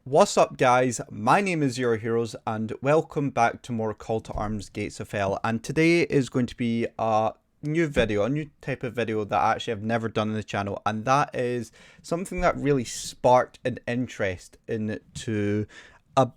What's up guys, my name is Zero Heroes and welcome back to more Call to Arms Gates of Hell, and today is going to be a new video, a new type of video that I actually have never done on the channel, and that is something that really sparked an interest into a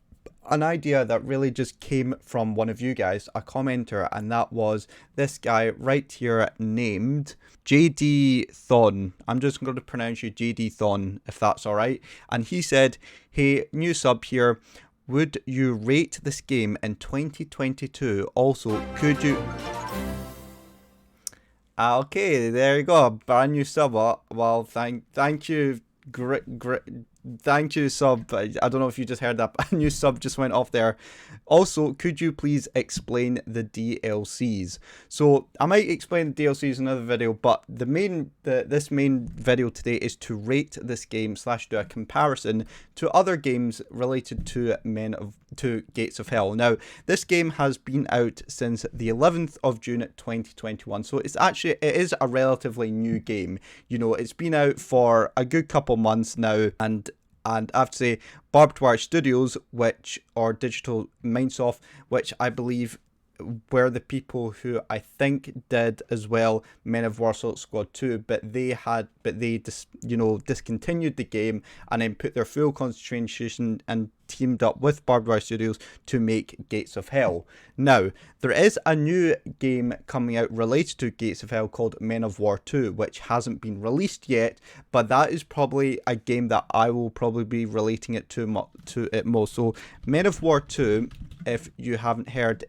an idea that really just came from one of you guys, a commenter, and that was this guy right here named JD Thon. I'm just going to pronounce you JD Thon if that's alright. And he said, hey, new sub here. Would you rate this game in 2022? Also, could you... Okay, there you go. Brand new sub. Well, thank you. Great. Thank you, sub. I don't know if you just heard that, but a new sub just went off there. Also, could you please explain the DLCs? So I might explain the DLCs in another video, but this main video today is to rate this game / do a comparison to other games related to Gates of Hell. Now, this game has been out since the 11th of June 2021, so it is a relatively new game. You know, it's been out for a good couple months now, and I have to say, Barbed Wire Studios, or Digital Mindsoft, which I believe were the people who I think did as well Men of Warsaw Squad 2, but they discontinued the game and then put their full concentration and teamed up with Barbed Wire Studios to make Gates of Hell. Now, there is a new game coming out related to Gates of Hell called Men of War 2, which hasn't been released yet, but that is probably a game that I will probably be relating it to it most. So, Men of War 2, if you haven't heard,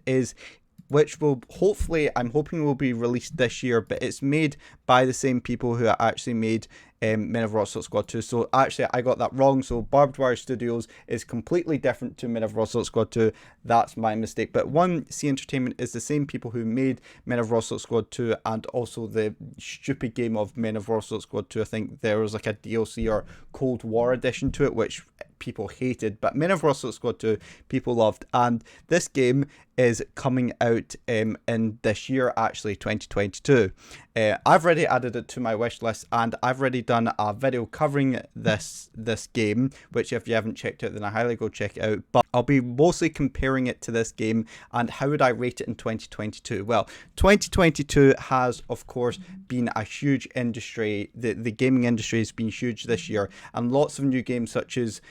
which will hopefully, I'm hoping will be released this year, but it's made by the same people who actually made Men of Warsaw Squad 2. So actually I got that wrong. So Barbed Wire Studios is completely different to Men of Warsaw Squad 2. That's my mistake. But 1C Entertainment is the same people who made Men of Warsaw Squad 2 and also the stupid game of Men of Warsaw Squad 2. I think there was like a DLC or Cold War edition to it, which people hated, but Men of Warsaw Squad 2 people loved. And this game is coming out in this year, actually 2022. I've already added it to my wish list, and I've already done a video covering this game, which if you haven't checked out, then I highly go check it out. But I'll be mostly comparing it to this game and how would I rate it in 2022. Well, 2022 has of course been a huge industry. The gaming industry has been huge this year, and lots of new games such as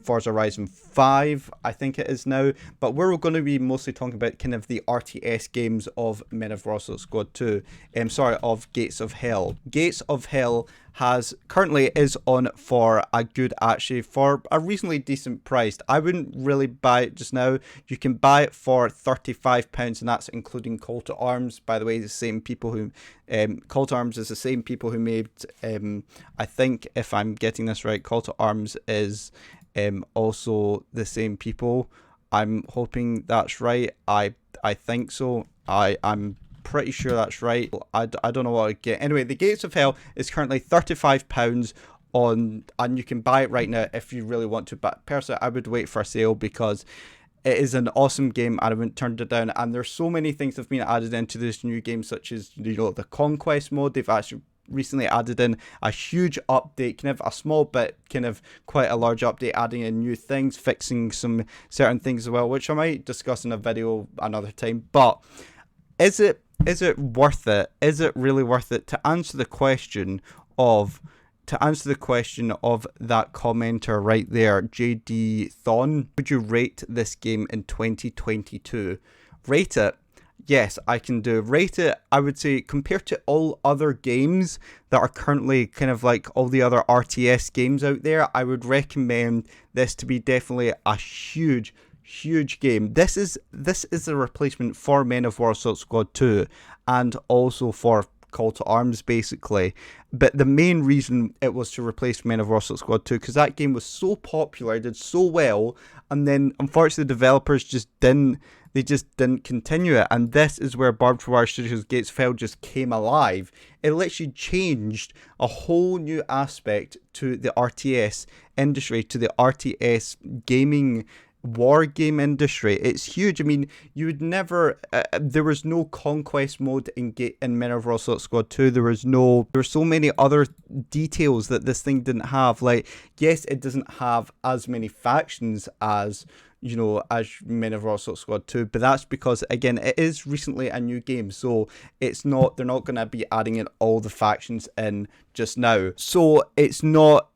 Forza Horizon 5, I think it is now, but we're going to be mostly talking about kind of the RTS games of Men of Warsaw Squad 2, of Gates of Hell. Gates of Hell currently is on for a reasonably decent price. I wouldn't really buy it just now. You can buy it for £35, and that's including Call to Arms. By the way, the same people who Call to Arms is the same people who made I think, if I'm getting this right, Call to Arms is also the same people. I'm hoping that's right. I think so. I'm pretty sure that's right. I don't know what I get. Anyway, the Gates of Hell is currently £35 and you can buy it right now if you really want to. But personally, I would wait for a sale because it is an awesome game and I wouldn't turn it down. And there's so many things that have been added into this new game, such as, you know, the Conquest mode. They've actually recently added in a huge update, kind of a small bit, kind of quite a large update, adding in new things, fixing some certain things as well, which I might discuss in a video another time. But is it worth it? Is it really worth it? To answer the question of that commenter right there, JD Thon, would you rate this game in 2022? Rate it? Yes, I can do. Rate it, I would say, compared to all other games that are currently kind of like all the other RTS games out there, I would recommend this to be definitely a huge game. This is a replacement for Men of Warsaw Squad 2 and also for Call to Arms, basically. But the main reason it was to replace Men of Warsaw Squad 2 because that game was so popular, did so well, and then unfortunately the developers just didn't continue it. And this is where Barbed Wire Studios Gates of Hell just came alive. It literally changed a whole new aspect to the RTS industry, to the RTS gaming war game industry. It's huge. I mean, you would never. There was no conquest mode in Men of Raw Assault Squad 2. There were so many other details that this thing didn't have. Like, yes, it doesn't have as many factions as as Men of Raw Assault Squad 2, but that's because, again, it is recently a new game, so they're not going to be adding in all the factions in just now. So it's not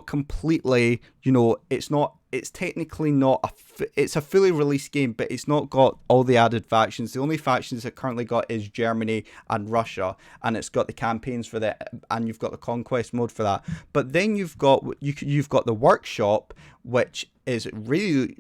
completely, it's technically not it's a fully released game, but it's not got all the added factions. The only factions it currently got is Germany and Russia, and it's got the campaigns for that, and you've got the conquest mode for that. But then you've got the workshop, which is really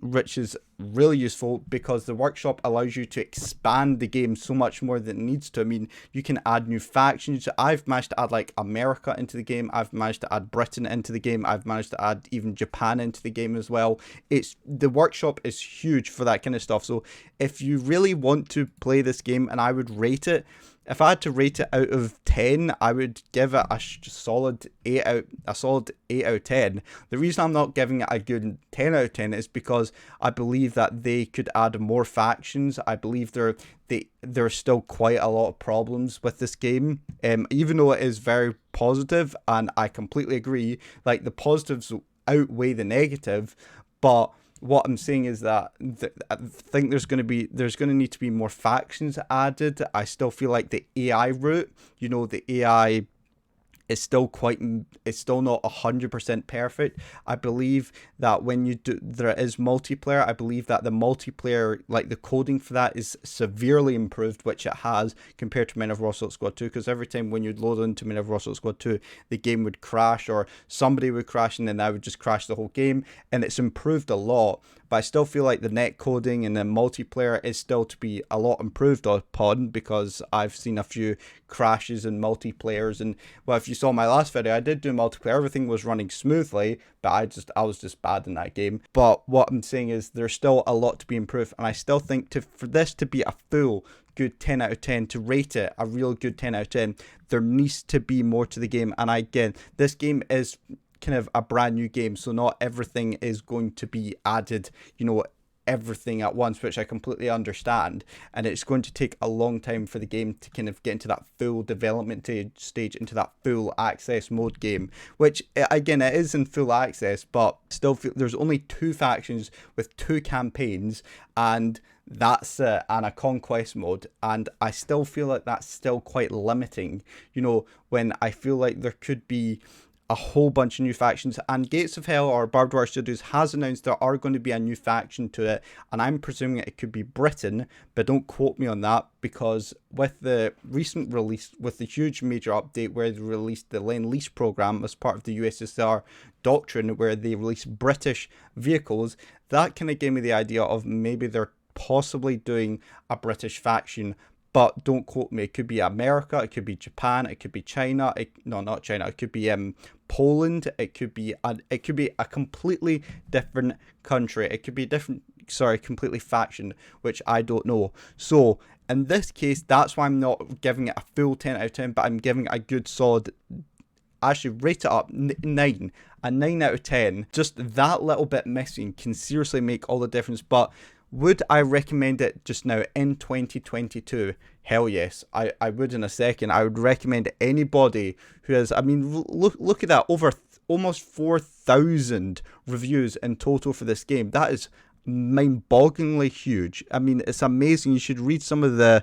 useful because the workshop allows you to expand the game so much more than it needs to. I mean, you can add new factions. I've managed to add like America into the game. I've managed to add Britain into the game. I've managed to add even Japan into the game as well. The workshop is huge for that kind of stuff. So if you really want to play this game, and I would rate it, if I had to rate it out of 10, I would give it a solid 8 out of 10. The reason I'm not giving it a good 10 out of 10 is because I believe that they could add more factions. I believe there's still quite a lot of problems with this game, even though it is very positive, and I completely agree. Like, the positives outweigh the negative, but what I'm saying is that I think there's going to need to be more factions added. I still feel like the AI route, the AI is still not 100% perfect. I believe that when there is multiplayer, I believe that the multiplayer, like the coding for that, is severely improved, which it has compared to Men of Raw Assault Squad 2, because every time when you'd load into Men of Raw Assault Squad 2, the game would crash, or somebody would crash, and then that would just crash the whole game, and it's improved a lot. But I still feel like the net coding and the multiplayer is still to be a lot improved upon, because I've seen a few crashes in multiplayers. And, well, if you saw my last video, I did do multiplayer. Everything was running smoothly, but I was just bad in that game. But what I'm saying is there's still a lot to be improved. And I still think for this to be a full good 10 out of 10, to rate it a real good 10 out of 10, there needs to be more to the game. And again, this game is kind of a brand new game, so not everything is going to be added, everything at once, which I completely understand, and it's going to take a long time for the game to kind of get into that full development stage, into that full access mode game, which, again, it is in full access, but still there's only 2 factions with 2 campaigns, and that's and a conquest mode, and I still feel like that's still quite limiting, when I feel like there could be a whole bunch of new factions. And Gates of Hell, or Barbed Wire Studios, has announced there are going to be a new faction to it, and I'm presuming it could be Britain, but don't quote me on that, because with the recent release, with the huge major update where they released the Lend-Lease program as part of the USSR doctrine, where they released British vehicles, that kind of gave me the idea of maybe they're possibly doing a British faction. But don't quote me. It could be America, it could be Japan, it could be China. Not China. It could be Poland. It could be a completely different country. It could be completely faction, which I don't know. So in this case, that's why I'm not giving it a full 10 out of 10, but I'm giving it a good solid. Actually, rate it up 9. A 9 out of 10. Just that little bit missing can seriously make all the difference. But would I recommend it just now in 2022? Hell yes, I would in a second. I would recommend anybody who has, I mean, look at that, over almost 4,000 reviews in total for this game. That is mind-bogglingly huge. I mean, it's amazing. You should read some of the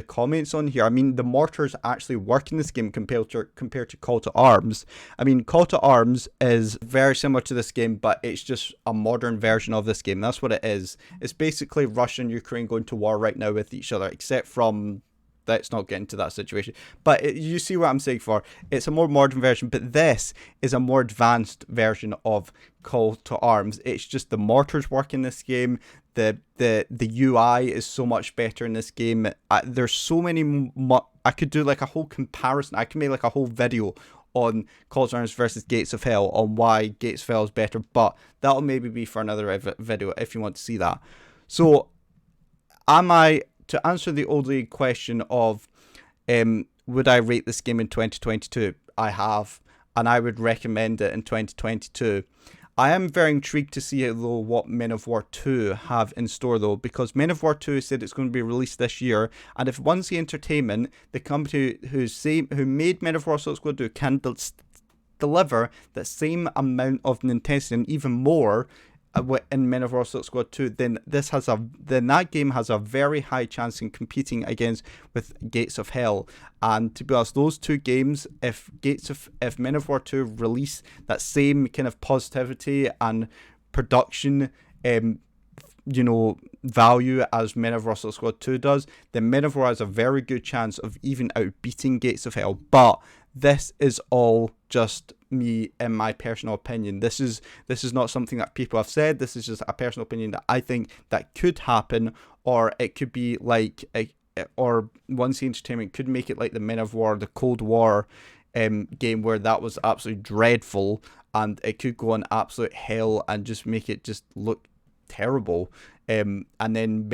comments on here. I mean, the mortars actually work in this game compared to Call to Arms. I mean, Call to Arms is very similar to this game, but it's just a modern version of this game. That's what it is. It's basically Russia and Ukraine going to war right now with each other, except from, let's not get into that situation. But you see what I'm saying for. It's a more modern version, but this is a more advanced version of Call to Arms. It's just the mortars work in this game. The UI is so much better in this game. There's so many. I could do like a whole comparison. I can make like a whole video on Call to Arms versus Gates of Hell, on why Gates of Hell is better. But that'll maybe be for another video if you want to see that. So, to answer the old league question of would I rate this game in 2022, I have, and I would recommend it in 2022. I am very intrigued to see though what Men of War 2 have in store though, because Men of War 2 said it's going to be released this year, and if One C Entertainment, the company who made Men of War Suicide Squad 2, can deliver the same amount of intensity and even more in Men of War Suicide Squad 2, then that game has a very high chance in competing against with Gates of Hell. And to be honest, those two games, if Men of War 2 release that same kind of positivity and production value as Men of War Suicide Squad 2 does, then Men of War has a very good chance of even outbeating Gates of Hell. But this is all just me in my personal opinion. This is not something that people have said. This is just a personal opinion that I think that could happen, or it could be like, or One C Entertainment could make it like the Men of War, the Cold War game, where that was absolutely dreadful, and it could go on absolute hell and just make it just look terrible. And then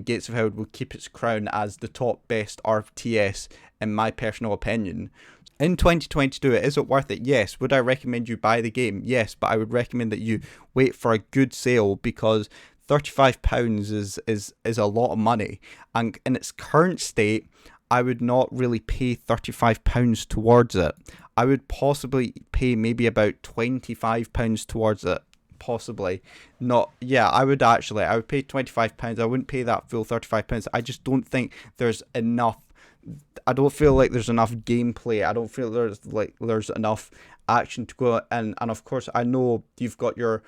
Gates of Hell will keep its crown as the top best RTS in my personal opinion. In 2022, is it worth it? Yes. Would I recommend you buy the game? Yes, but I would recommend that you wait for a good sale, because £35 is a lot of money, and in its current state, I would not really pay £35 towards it. I would possibly pay maybe about £25 towards it. Possibly not. Yeah, I would pay £25. I wouldn't pay that full £35. I just don't think there's enough. I don't feel like there's enough gameplay. I don't feel there's enough action to go. And of course, I know you've got your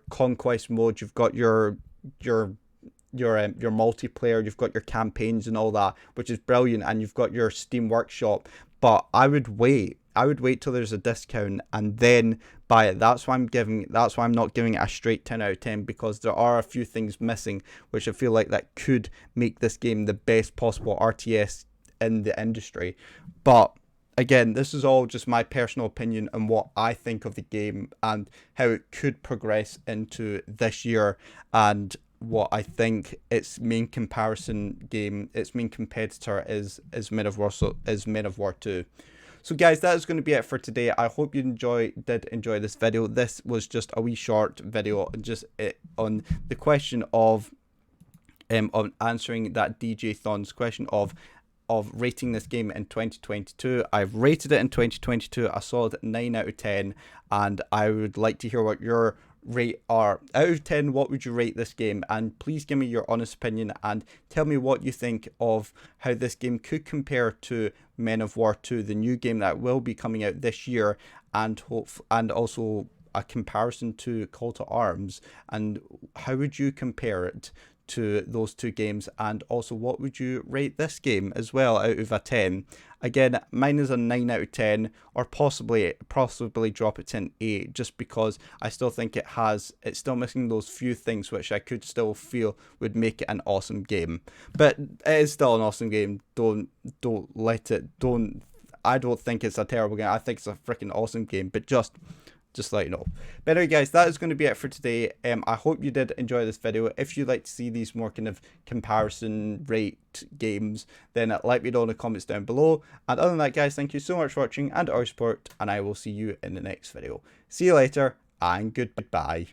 conquest mode, you've got your multiplayer, you've got your campaigns and all that, which is brilliant, and you've got your Steam Workshop. But I would wait till there's a discount and then buy it. That's why I'm not giving it a straight 10 out of 10, because there are a few things missing which I feel like that could make this game the best possible RTS in the industry. But again, this is all just my personal opinion on what I think of the game and how it could progress into this year, and what I think its main competitor is Men of War 2. So guys, that is going to be it for today. I hope you did enjoy this video. This was just a wee short video, just on the question of on answering that DJ Thon's question of rating this game in 2022. I've rated it in 2022 a solid 9 out of 10, and I would like to hear what your rate are. Out of 10, what would you rate this game? And please give me your honest opinion and tell me what you think of how this game could compare to Men of War 2, the new game that will be coming out this year, and also a comparison to Call to Arms, and how would you compare it to those two games, and also what would you rate this game as well out of a 10. Again, mine is a 9 out of 10, or possibly drop it to an 8, just because I still think it's still missing those few things which I could still feel would make it an awesome game. But it is still an awesome game. I don't think it's a terrible game. I think it's a freaking awesome game, but just let you know. But anyway guys, that is going to be it for today. I hope you did enjoy this video. If you'd like to see these more kind of comparison rate games, then let me know in the comments down below. And other than that guys, thank you so much for watching and our support, and I will see you in the next video. See you later, and goodbye.